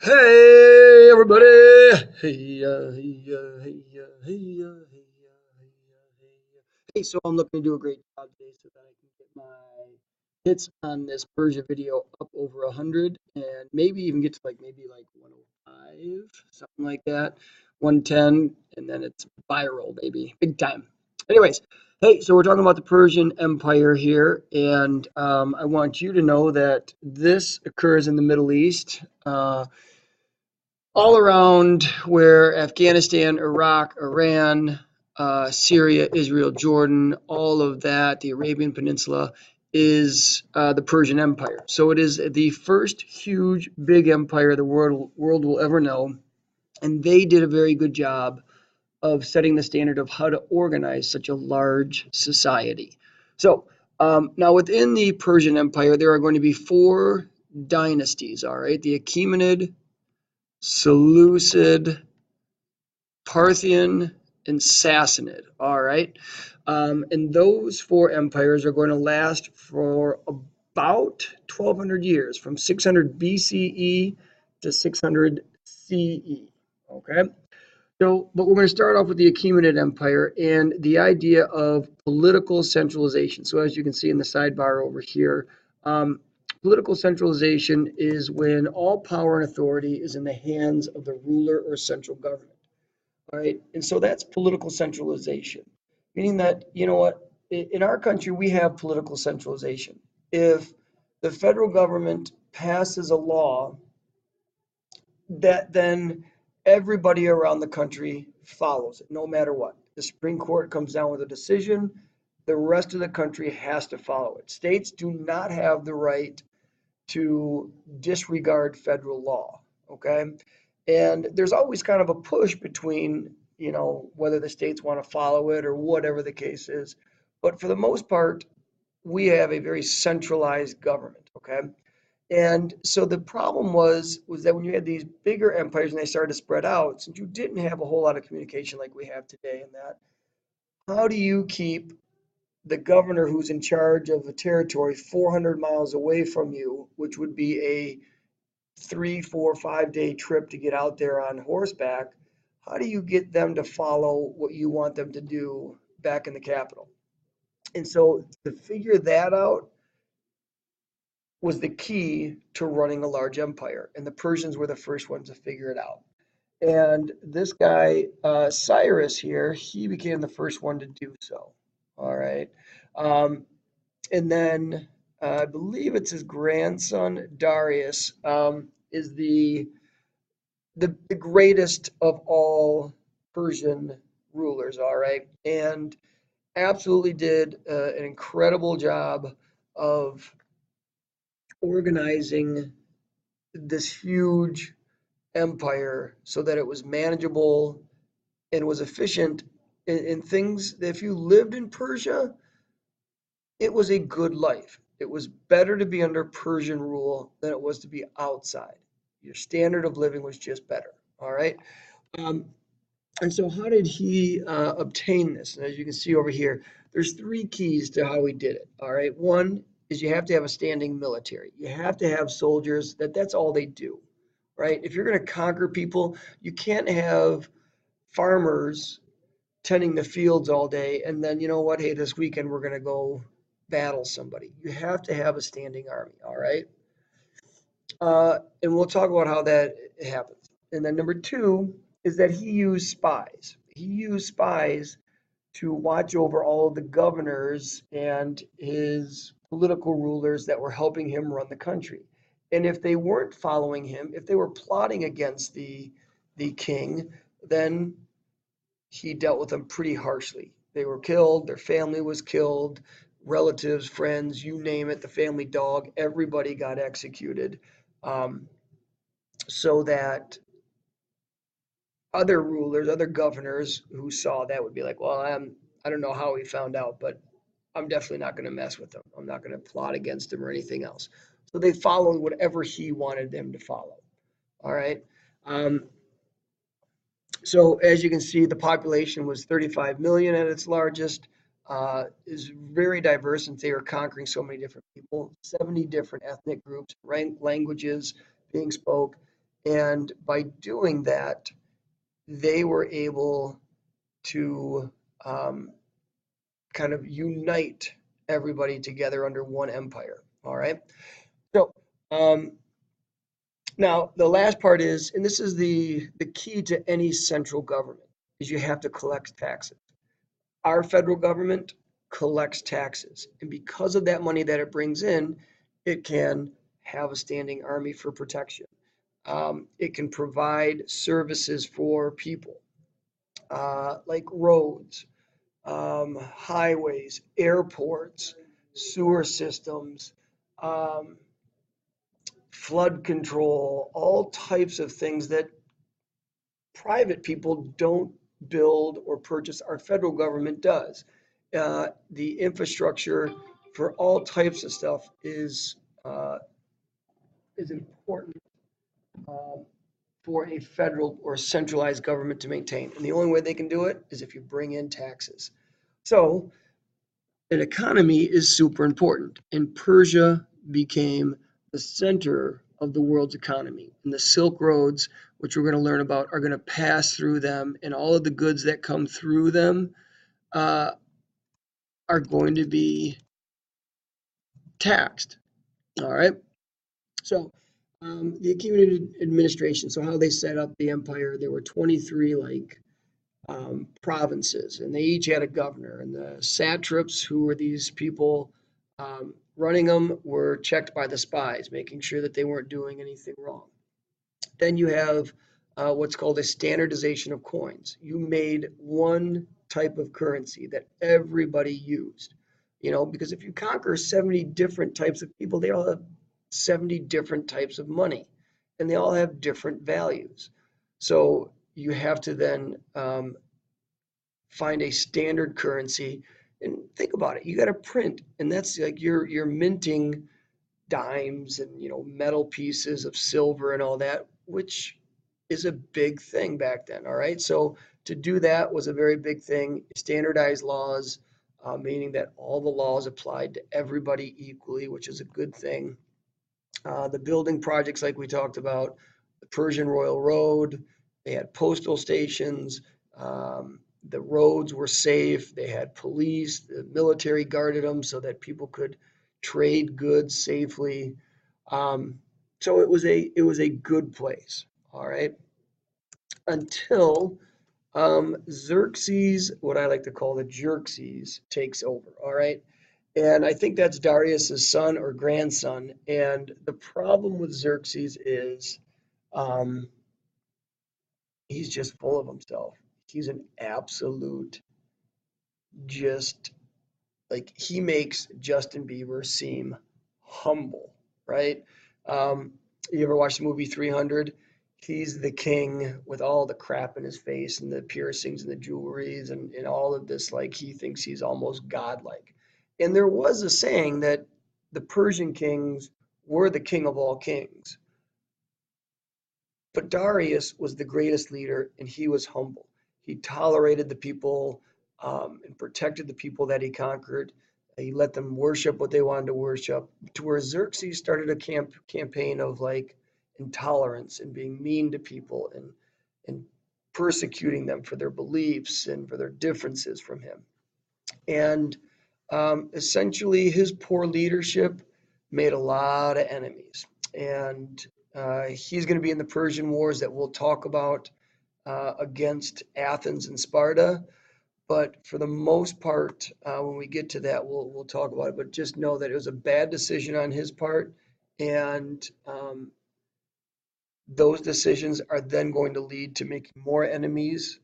Hey everybody! Hey, hey. So I'm looking to do a great job today so that I can get my hits on this Persia video up over 100 and maybe even get to maybe 105, something like that, 110, and then it's viral, baby, big time. Anyways, hey, so we're talking about the Persian Empire here, and I want you to know that this occurs in the Middle East. All around where Afghanistan, Iraq, Iran, Syria, Israel, Jordan, all of that, the Arabian Peninsula, is the Persian Empire. So it is the first huge, big empire the world will ever know. And they did a very good job of setting the standard of how to organize such a large society. So now within the Persian Empire, there are going to be four dynasties, all right? The Achaemenid, Seleucid, Parthian, and Sassanid. All right. And those four empires are going to last for about 1,200 years, from 600 BCE to 600 CE. Okay. So, but we're going to start off with the Achaemenid Empire and the idea of political centralization. So, as you can see in the sidebar over here, political centralization is when all power and authority is in the hands of the ruler or central government. All right. And so that's political centralization, meaning that, you know what, in our country, we have political centralization. If the federal government passes a law that then everybody around the country follows it, no matter what. The Supreme Court comes down with a decision, the rest of the country has to follow it. States do not have the right to disregard federal law, okay? And there's always kind of a push between, whether the states want to follow it or whatever the case is. But for the most part, we have a very centralized government, okay? And so the problem was that when you had these bigger empires and they started to spread out, since you didn't have a whole lot of communication like we have today in that, how do you keep the governor who's in charge of a territory 400 miles away from you, which would be a 3, 4, 5 day trip to get out there on horseback? How do you get them to follow what you want them to do back in the capital? And so to figure that out was the key to running a large empire. And the Persians were the first ones to figure it out. And this guy, Cyrus here, he became the first one to do so. All right. Um, and then I believe it's his grandson, Darius, is the greatest of all Persian rulers. All right. And absolutely did an incredible job of organizing this huge empire so that it was manageable and was efficient in things that if you lived in Persia, it was a good life. It was better to be under Persian rule than it was to be outside. Your standard of living was just better. All right. Um, and so, how did he obtain this? And as you can see over here, there's three keys to how he did it. All right. One is you have to have a standing military. You have to have soldiers that's all they do. Right. If you're going to conquer people, you can't have farmers tending the fields all day and then, you know what, hey, this weekend we're going to go battle somebody. You have to have a standing army. All right. And we'll talk about how that happens. And then number two is that he used spies. He used spies to watch over all of the governors and his political rulers that were helping him run the country. And if they weren't following him, if they were plotting against the king, then he dealt with them pretty harshly. They were killed, their family was killed, relatives, friends, you name it, the family dog, everybody got executed. Um, so that other rulers, other governors who saw that would be like, well, I don't know how he found out, but I'm definitely not going to mess with him. I'm not going to plot against him or anything else. So they followed whatever he wanted them to follow. All right. Um, so as you can see, the population was 35 million at its largest. Is very diverse since they were conquering so many different people, 70 different ethnic groups, languages being spoke. And by doing that, they were able to um, kind of unite everybody together under one empire. All right. So um, now the last part is, and this is the key to any central government, is you have to collect taxes. Our federal government collects taxes, and because of that money that it brings in, it can have a standing army for protection. It can provide services for people, like roads, highways, airports, sewer systems, um, flood control, all types of things that private people don't build or purchase. Our federal government does. The infrastructure for all types of stuff uh, is important um, for a federal or centralized government to maintain. And the only way they can do it is if you bring in taxes. So an economy is super important, and Persia became the center of the world's economy. And the Silk Roads, which we're going to learn about, are going to pass through them, and all of the goods that come through them uh, are going to be taxed. All right. So the Achaemenid administration. So how they set up the empire, there were 23 provinces, and they each had a governor. And the satraps, who were these people running them, were checked by the spies, making sure that they weren't doing anything wrong. Then you have what's called a standardization of coins. You made one type of currency that everybody used. Because if you conquer 70 different types of people, they all have 70 different types of money, and they all have different values. So you have to then find a standard currency and think about it. You got to print, and that's like you're minting dimes and metal pieces of silver and all that, which is a big thing back then. All right, so to do that was a very big thing. Standardized laws, meaning that all the laws applied to everybody equally, which is a good thing. The building projects, like we talked about, the Persian Royal Road, they had postal stations. The roads were safe. They had police. The military guarded them so that people could trade goods safely. Um, so it was a good place. All right, until Xerxes, what I like to call the Jerxes, takes over. All right. And I think that's Darius's son or grandson. And the problem with Xerxes is um, he's just full of himself. He's an absolute, just like, he makes Justin Bieber seem humble, right? Um, you ever watch the movie 300? He's the king with all the crap in his face and the piercings and the jewelries and all of this. Like, he thinks he's almost godlike. And there was a saying that the Persian kings were the king of all kings. But Darius was the greatest leader, and he was humble. He tolerated the people and protected the people that he conquered. He let them worship what they wanted to worship. To where Xerxes started a campaign of like intolerance and being mean to people and persecuting them for their beliefs and for their differences from him. And essentially, his poor leadership made a lot of enemies. And he's going to be in the Persian Wars that we'll talk about against Athens and Sparta. But for the most part, when we get to that, we'll talk about it. But just know that it was a bad decision on his part, and those decisions are then going to lead to making more enemies,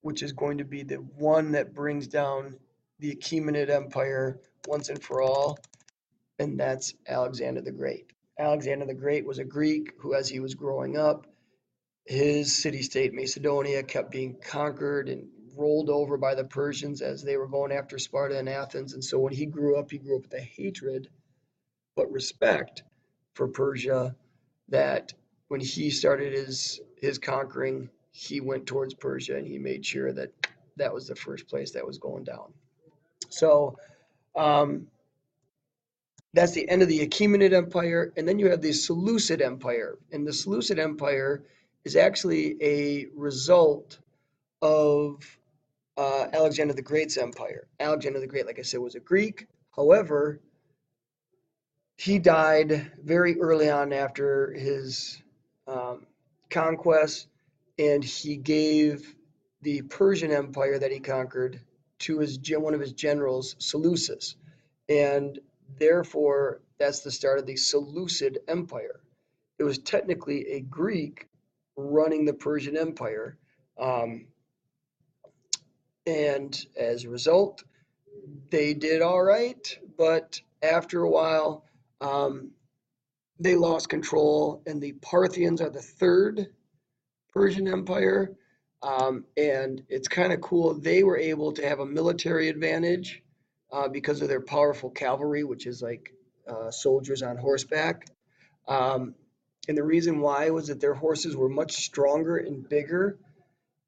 which is going to be the one that brings down the Achaemenid Empire once and for all, and that's Alexander the Great. Alexander the Great was a Greek who, as he was growing up, his city-state Macedonia kept being conquered and rolled over by the Persians as they were going after Sparta and Athens. And so when he grew up with a hatred but respect for Persia, that when he started his conquering, he went towards Persia and he made sure that that was the first place that was going down. So um, That's the end of the Achaemenid Empire, and then you have the Seleucid Empire. And the Seleucid Empire is actually a result of Alexander the Great's empire. Alexander the Great, like I said, was a Greek. However, he died very early on after his um, conquest, and he gave the Persian Empire that he conquered to one of his generals, Seleucus, and therefore that's the start of the Seleucid Empire. It was technically a Greek running the Persian Empire, um, and as a result, they did all right, but after a while, um, they lost control, and the Parthians are the third Persian Empire. And it's kind of cool. They were able to have a military advantage because of their powerful cavalry, which is like soldiers on horseback. Um, and the reason why was that their horses were much stronger and bigger,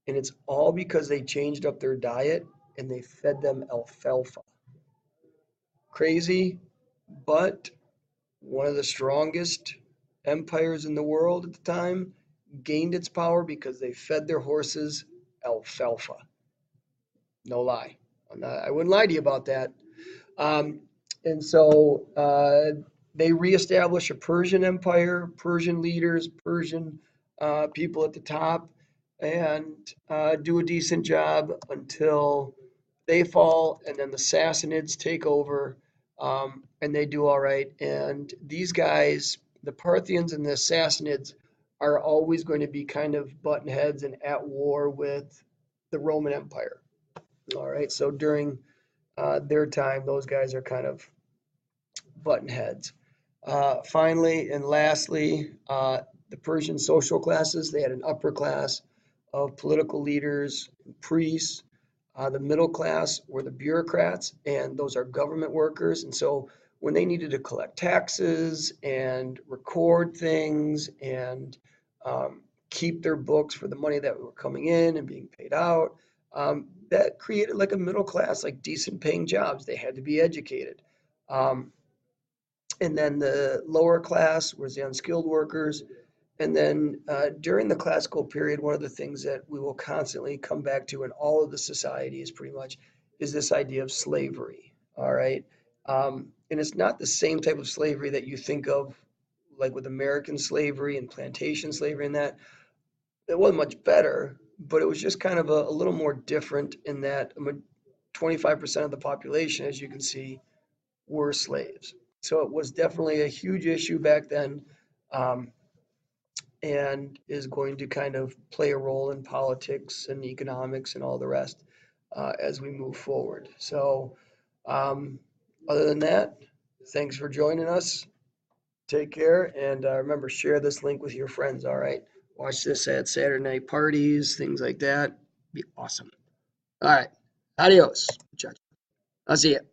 and it's all because they changed up their diet and they fed them alfalfa. Crazy, but one of the strongest empires in the world at the time gained its power because they fed their horses alfalfa. No lie. I wouldn't lie to you about that. Um, and so they reestablished a Persian empire, Persian leaders, Persian people at the top, and do a decent job until they fall, and then the Sassanids take over, and they do all right. And these guys, the Parthians and the Sassanids, are always going to be kind of button heads and at war with the Roman Empire. All right, so during their time, those guys are kind of button heads. Finally and lastly, the Persian social classes, they had an upper class of political leaders, priests. The middle class were the bureaucrats, and those are government workers. And so when they needed to collect taxes and record things and keep their books for the money that were coming in and being paid out, that created like a middle class, like decent paying jobs. They had to be educated. Um, and then the lower class was the unskilled workers. And then during the classical period, one of the things that we will constantly come back to in all of the societies pretty much is this idea of slavery. All right. And it's not the same type of slavery that you think of, like with American slavery and plantation slavery and that. It wasn't much better, but it was just kind of a little more different in that 25% of the population, as you can see, were slaves. So it was definitely a huge issue back then, um, and is going to kind of play a role in politics and economics and all the rest as we move forward. So, um, other than that, thanks for joining us. Take care, and remember, share this link with your friends. All right, watch this at Saturday night parties, things like that. Be awesome. All right, adios. I'll see you.